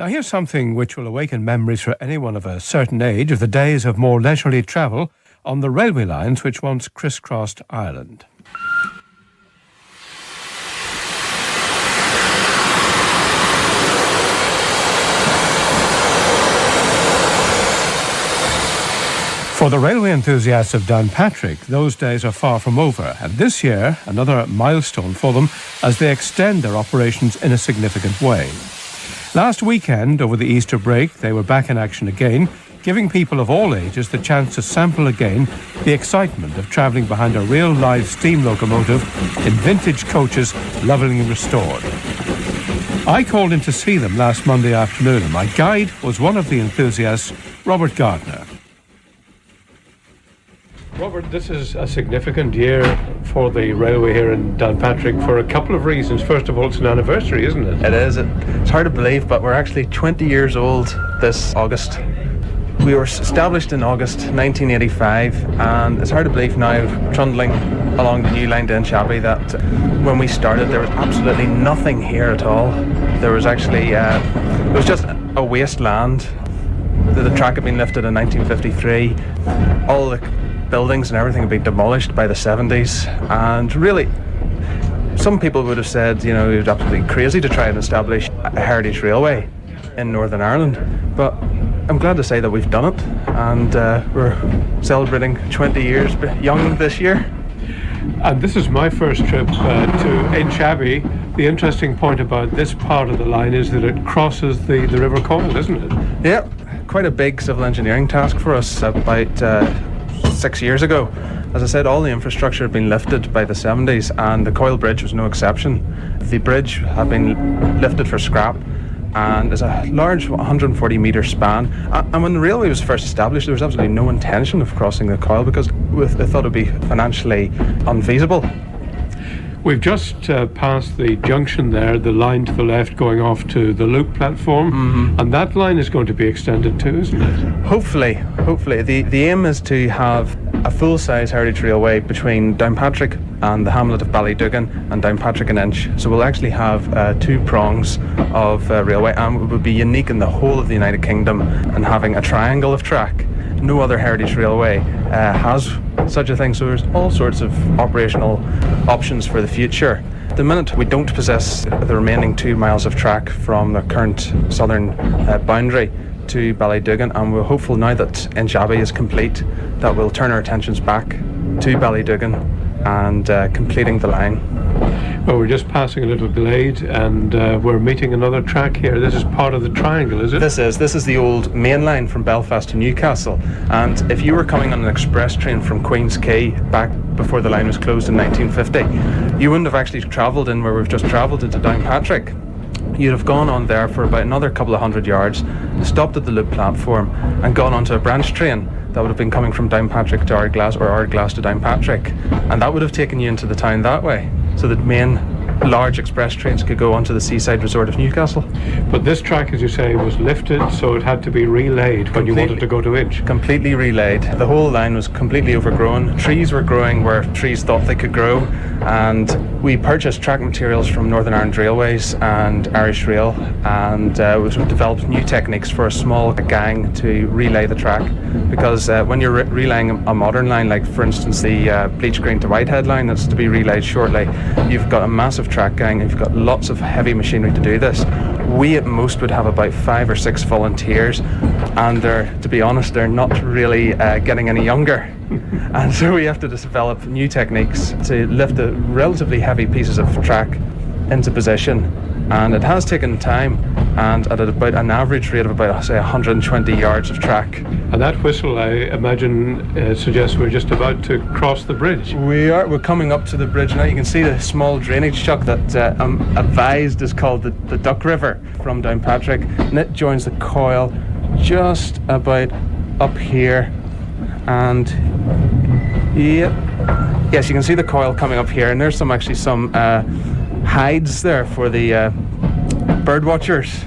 Now here's something which will awaken memories for anyone of a certain age of the days of more leisurely travel on the railway lines which once crisscrossed Ireland. For the railway enthusiasts of Downpatrick, those days are far from over, and this year, another milestone for them as they extend their operations in a significant way. Last weekend, over the Easter break, they were back in action again, giving people of all ages the chance to sample again the excitement of travelling behind a real live steam locomotive in vintage coaches lovingly restored. I called in to see them last Monday afternoon, and my guide was one of the enthusiasts, Robert Gardner. Robert, this is a significant year for the railway here in Downpatrick for a couple of reasons. First of all, it's an anniversary, isn't it? It is. It's hard to believe, but we're actually 20 years old this August. We were established in August 1985, and it's hard to believe now, trundling along the new line to Inch Abbey, that when we started there was absolutely nothing here at all. There was actually, it was just a wasteland. The track had been lifted in 1953. All the buildings and everything had been demolished by the 70s, and really some people would have said, you know, it was absolutely crazy to try and establish a heritage railway in Northern Ireland, but I'm glad to say that we've done it, and we're celebrating 20 years young this year. And this is my first trip to Inch Abbey. The interesting point about this part of the line is that it crosses the River Coyle, isn't it? Yeah, quite a big civil engineering task for us about 6 years ago. As I said, all the infrastructure had been lifted by the 70s, and the Coyle Bridge was no exception. The bridge had been lifted for scrap, and it's a large 140 metre span. And when the railway was first established, there was absolutely no intention of crossing the Coyle because they thought it would be financially unfeasible. We've just passed the junction there, the line to the left going off to the loop platform, and that line is going to be extended too, isn't it? Hopefully. The aim is to have a full-size heritage railway between Downpatrick and the hamlet of Ballydugan and Downpatrick and Inch. So we'll actually have two prongs of railway, and it would be unique in the whole of the United Kingdom in having a triangle of track. No other heritage railway has such a thing, so there's all sorts of operational options for the future. At the minute, we don't possess the remaining 2 miles of track from the current southern boundary to Ballydugan, and we're hopeful now that Inch Abbey is complete that we'll turn our attentions back to Ballydugan and completing the line. Well, we're just passing a little glade, and we're meeting another track here. This is part of the triangle, is it? This is the old main line from Belfast to Newcastle, and if you were coming on an express train from Queen's Quay back before the line was closed in 1950, you wouldn't have actually travelled in where we've just travelled into Downpatrick. You'd have gone on there for about another couple of hundred yards, stopped at the loop platform, and gone onto a branch train that would have been coming from Downpatrick to Ardglass, or Ardglass to Downpatrick, and that would have taken you into the town that way, so that main large express trains could go onto the seaside resort of Newcastle. But this track, as you say, was lifted, so it had to be relayed when you wanted to go to Inch. Completely relayed. The whole line was completely overgrown. Trees were growing where trees thought they could grow, and we purchased track materials from Northern Ireland Railways and Irish Rail, and we developed new techniques for a small gang to relay the track, because when you're relaying a modern line, like for instance the Bleach Green to Whitehead line that's to be relayed shortly, you've got a massive track gang and you've got lots of heavy machinery to do this. We at most would have about 5 or 6 volunteers, and to be honest, they're not really getting any younger. And so we have to develop new techniques to lift the relatively heavy pieces of track into position, and it has taken time, and at about an average rate of about, say, 120 yards of track. And that whistle, I imagine, suggests we're just about to cross the bridge. We're coming up to the bridge now. You can see the small drainage chuck that I'm advised is called the Duck River from Downpatrick, and it joins the Coyle just about up here. And yes, you can see the Coyle coming up here, and there's some hides there for the bird watchers.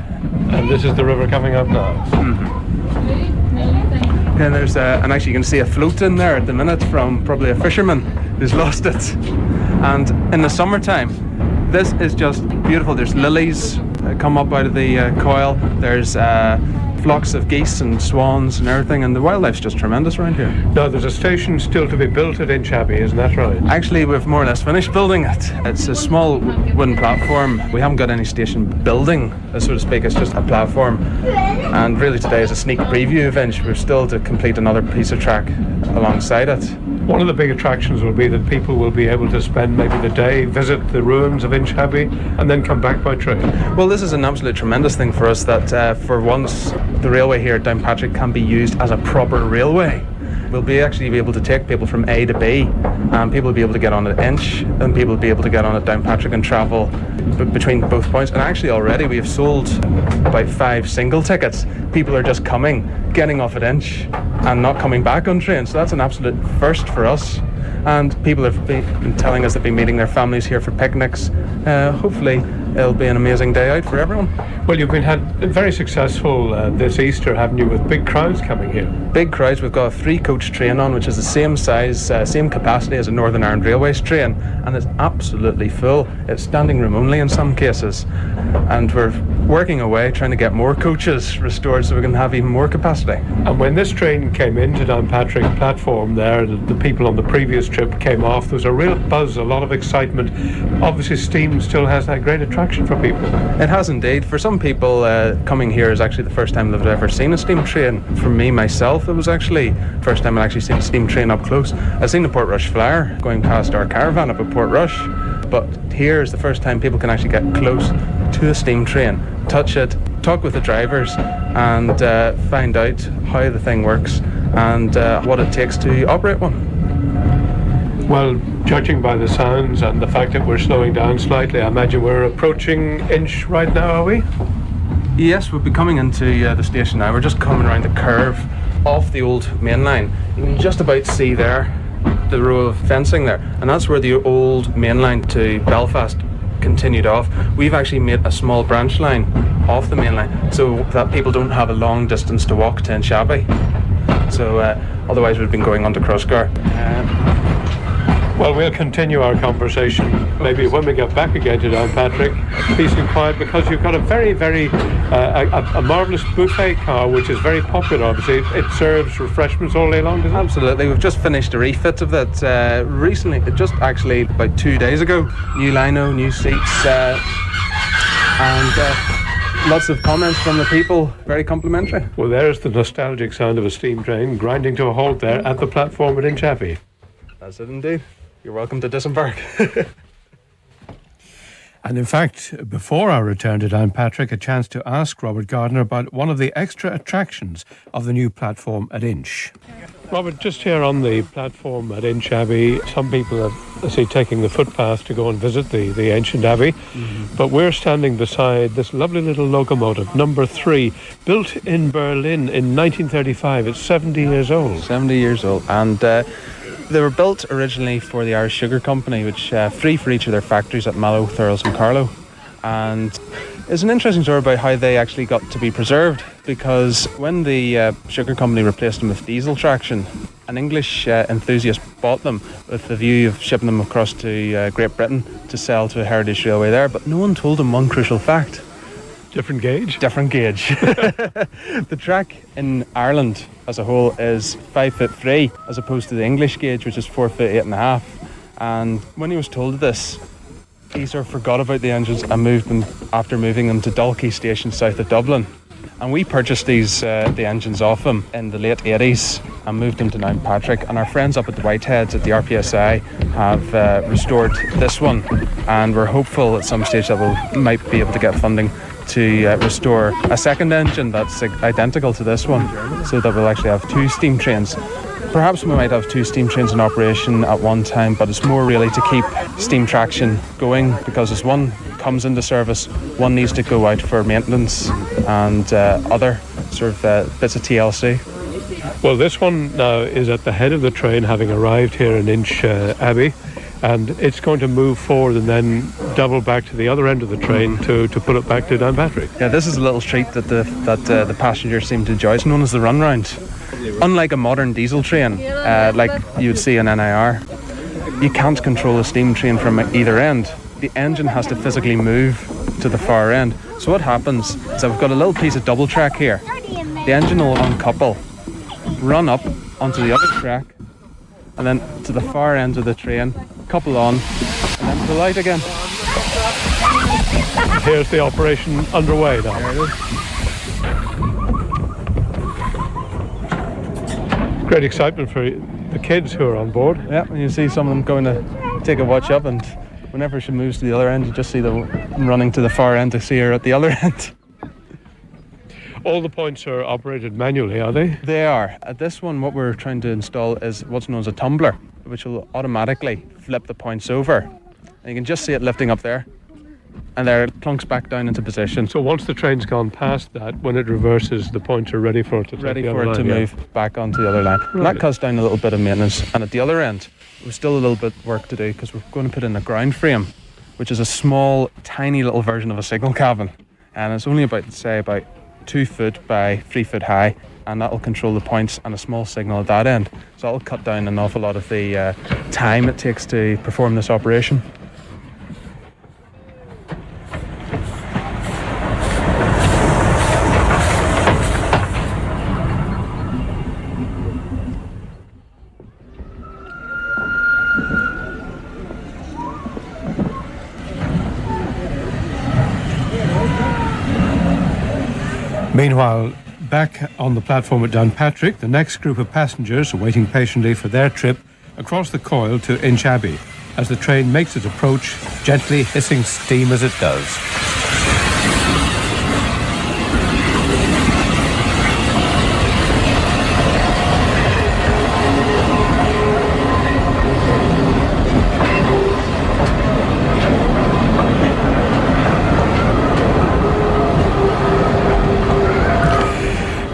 And this is the river coming up now. And there's and actually you can see a float in there at the minute from probably a fisherman who's lost it. And in the summertime, this is just beautiful. There's lilies come up out of the coil. There's flocks of geese and swans and everything, and the wildlife's just tremendous around here. Now, there's a station still to be built at Inch Abbey, isn't that right? Actually, we've more or less finished building it. It's a small wooden platform. We haven't got any station building, so to speak. It's just a platform. And really today is a sneak preview of Inch. We're still to complete another piece of track alongside it. One of the big attractions will be that people will be able to spend maybe the day, visit the ruins of Inch Abbey, and then come back by train. Well, this is an absolute tremendous thing for us that for once the railway here at Downpatrick can be used as a proper railway. We'll actually be able to take people from A to B, and people will be able to get on at Inch, and people will be able to get on at Downpatrick and travel between both points. And actually already we have sold about 5 single tickets. People are just coming, getting off at Inch and not coming back on train, so that's an absolute first for us. And people have been telling us they've been meeting their families here for picnics. Hopefully it'll be an amazing day out for everyone. Well, you've been very successful this Easter, haven't you, with big crowds coming here? Big crowds. We've got a 3-coach train on, which is the same size, same capacity as a Northern Ireland Railways train, and it's absolutely full. It's standing room only in some cases, and we're working away trying to get more coaches restored so we can have even more capacity. And when this train came into Downpatrick platform there, the people on the previous trip came off, there was a real buzz, a lot of excitement. Obviously steam still has that great attraction for people. It has indeed. For some people, coming here is actually the first time they've ever seen a steam train. For me, myself, it was actually the first time I'd actually seen a steam train up close. I've seen the Portrush Flyer going past our caravan up at Portrush, but here is the first time people can actually get close to a steam train, touch it, talk with the drivers, and find out how the thing works and what it takes to operate one. Well, judging by the sounds and the fact that we're slowing down slightly, I imagine we're approaching Inch right now, are we? Yes, we'll be coming into the station now. We're just coming around the curve off the old main line. You can just about see there the row of fencing there, and that's where the old main line to Belfast continued off. We've actually made a small branch line off the main line so that people don't have a long distance to walk to Inch Abbey. So otherwise we've been going on to Crossgar. Well, we'll continue our conversation maybe when we get back again to Downpatrick, peace and quiet, because you've got a very a marvellous buffet car which is very popular. Obviously it serves refreshments all day long, doesn't it? Absolutely. We've just finished a refit of it recently, just actually about 2 days ago. New lino, new seats, and lots of comments from the people, very complimentary. Well, there's the nostalgic sound of a steam train grinding to a halt there at the platform at Inch Abbey. That's it indeed. You're welcome to disembark. And in fact, before our return to Downpatrick, a chance to ask Robert Gardner about one of the extra attractions of the new platform at Inch. Robert, just here on the platform at Inch Abbey, some people are taking the footpath to go and visit the ancient abbey, but we're standing beside this lovely little locomotive, number 3, built in Berlin in 1935. It's 70 years old. 70 years old, and they were built originally for the Irish Sugar Company, which 3 for each of their factories at Mallow, Thurles and Carlow. And it's an interesting story about how they actually got to be preserved, because when the sugar company replaced them with diesel traction, an English enthusiast bought them with the view of shipping them across to Great Britain to sell to a heritage railway there, but no one told him one crucial fact. Different gauge? Different gauge. The track in Ireland as a whole is 5'3" as opposed to the English gauge, which is 4'8.5". And when he was told this, he sort of forgot about the engines and moved them after moving them to Dalkey Station south of Dublin. And we purchased these the engines off him in the late 80s and moved them to Downpatrick. And our friends up at the Whiteheads at the RPSI have restored this one, and we're hopeful at some stage that we might be able to get funding to restore a second engine that's identical to this one, so that we'll actually have 2 steam trains. Perhaps we might have 2 steam trains in operation at one time, but it's more really to keep steam traction going, because as one comes into service, one needs to go out for maintenance and other sort of bits of TLC. Well, this one now is at the head of the train, having arrived here in Inch Abbey, and it's going to move forward and then double back to the other end of the train to put it back to Downpatrick. Yeah, this is a little treat that the passengers seem to enjoy. It's known as the run round. Unlike a modern diesel train, like you would see in NIR, you can't control a steam train from either end. The engine has to physically move to the far end. So what happens is I've got a little piece of double track here. The engine will uncouple, run up onto the other track, and then to the far end of the train, couple on, and then pull out again. Here's the operation underway now. There it is. Great excitement for the kids who are on board. Yeah, and you see some of them going to take a watch up, and whenever she moves to the other end, you just see them running to the far end to see her at the other end. All the points are operated manually, are they? They are. At this one, what we're trying to install is what's known as a tumbler, which will automatically flip the points over. And you can just see it lifting up there, and there it plunks back down into position. So once the train's gone past that, when it reverses, the points are ready for it to take the other line, move back onto the other line. Right. And that cuts down a little bit of maintenance. And at the other end, there's still a little bit of work to do, because we're going to put in a ground frame, which is a small, tiny little version of a signal cabin. And it's only about 2 foot by 3 foot high, and that'll control the points and a small signal at that end. So that'll cut down an awful lot of the time it takes to perform this operation. Meanwhile, back on the platform at Downpatrick, the next group of passengers are waiting patiently for their trip across the coil to Inch Abbey as the train makes its approach, gently hissing steam as it does.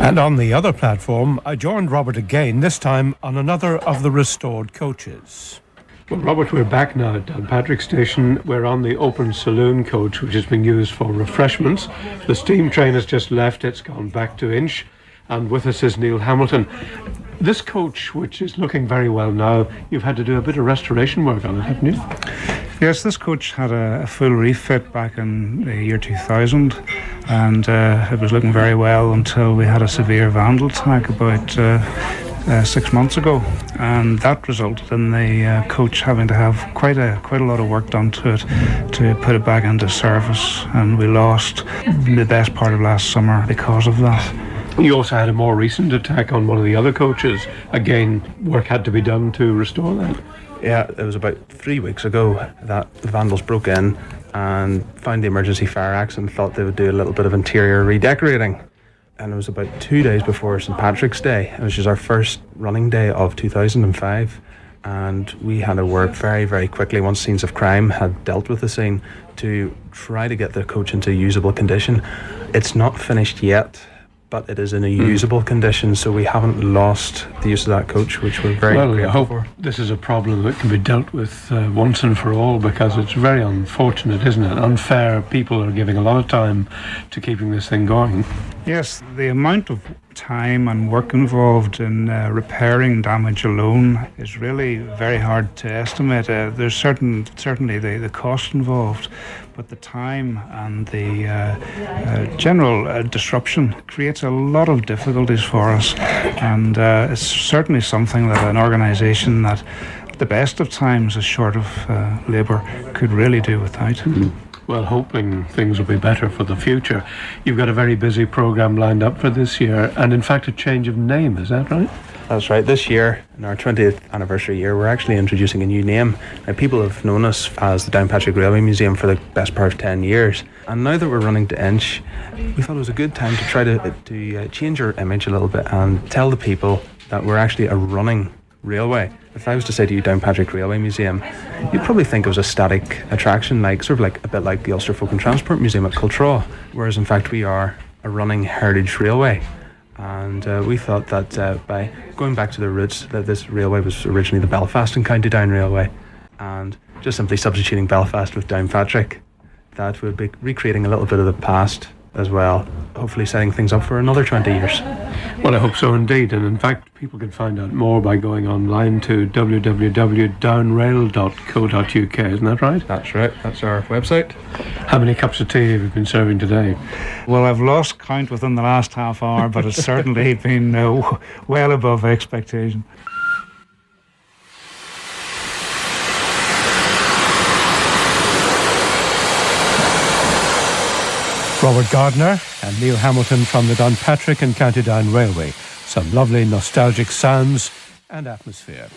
And on the other platform, I joined Robert again, this time on another of the restored coaches. Well, Robert, we're back now at Downpatrick Station. We're on the open saloon coach, which is being used for refreshments. The steam train has just left. It's gone back to Inch. And with us is Neil Hamilton. This coach, which is looking very well now, you've had to do a bit of restoration work on it, haven't you? Yes, this coach had a full refit back in the year 2000, and it was looking very well until we had a severe vandal attack about 6 months ago, and that resulted in the coach having to have quite a lot of work done to it to put it back into service, and we lost the best part of last summer because of that. You also had a more recent attack on one of the other coaches. Again, work had to be done to restore that. Yeah, it was about 3 weeks ago that the vandals broke in and found the emergency fire axe and thought they would do a little bit of interior redecorating. And it was about 2 days before St. Patrick's Day, which is our first running day of 2005. And we had to work very, very quickly, once scenes of crime had dealt with the scene, to try to get the coach into usable condition. It's not finished yet, but it is in a usable condition, so we haven't lost the use of that coach, which we're very grateful for. This is a problem that can be dealt with once and for all, because it's very unfortunate, isn't it? Unfair. People are giving a lot of time to keeping this thing going. Yes, the amount of time and work involved in repairing damage alone is really very hard to estimate. There's certainly the cost involved, but the time and the general disruption creates a lot of difficulties for us, and it's certainly something that an organisation that at the best of times is short of labour could really do without. Mm-hmm. Well, hoping things will be better for the future. You've got a very busy programme lined up for this year, and in fact a change of name, is that right? That's right. This year, in our 20th anniversary year, we're actually introducing a new name. Now, people have known us as the Downpatrick Railway Museum for the best part of 10 years. And now that we're running to Inch, we thought it was a good time to try to change our image a little bit and tell the people that we're actually a running railway. If I was to say to you Downpatrick Railway Museum, you'd probably think it was a static attraction, sort of a bit like the Ulster Folk and Transport Museum at Cultraw, whereas in fact we are a running heritage railway. And we thought that by going back to the roots, that this railway was originally the Belfast and County Down Railway, and just simply substituting Belfast with Downpatrick, that would be recreating a little bit of the past as well, hopefully setting things up for another 20 years. Well, I hope so indeed. And in fact, people can find out more by going online to www.downrail.co.uk, isn't that right? That's right, that's our website. How many cups of tea have you been serving today? Well, I've lost count within the last half hour, but it's certainly been well above expectation. Robert Gardner and Neil Hamilton from the Downpatrick and County Down Railway. Some lovely nostalgic sounds and atmosphere.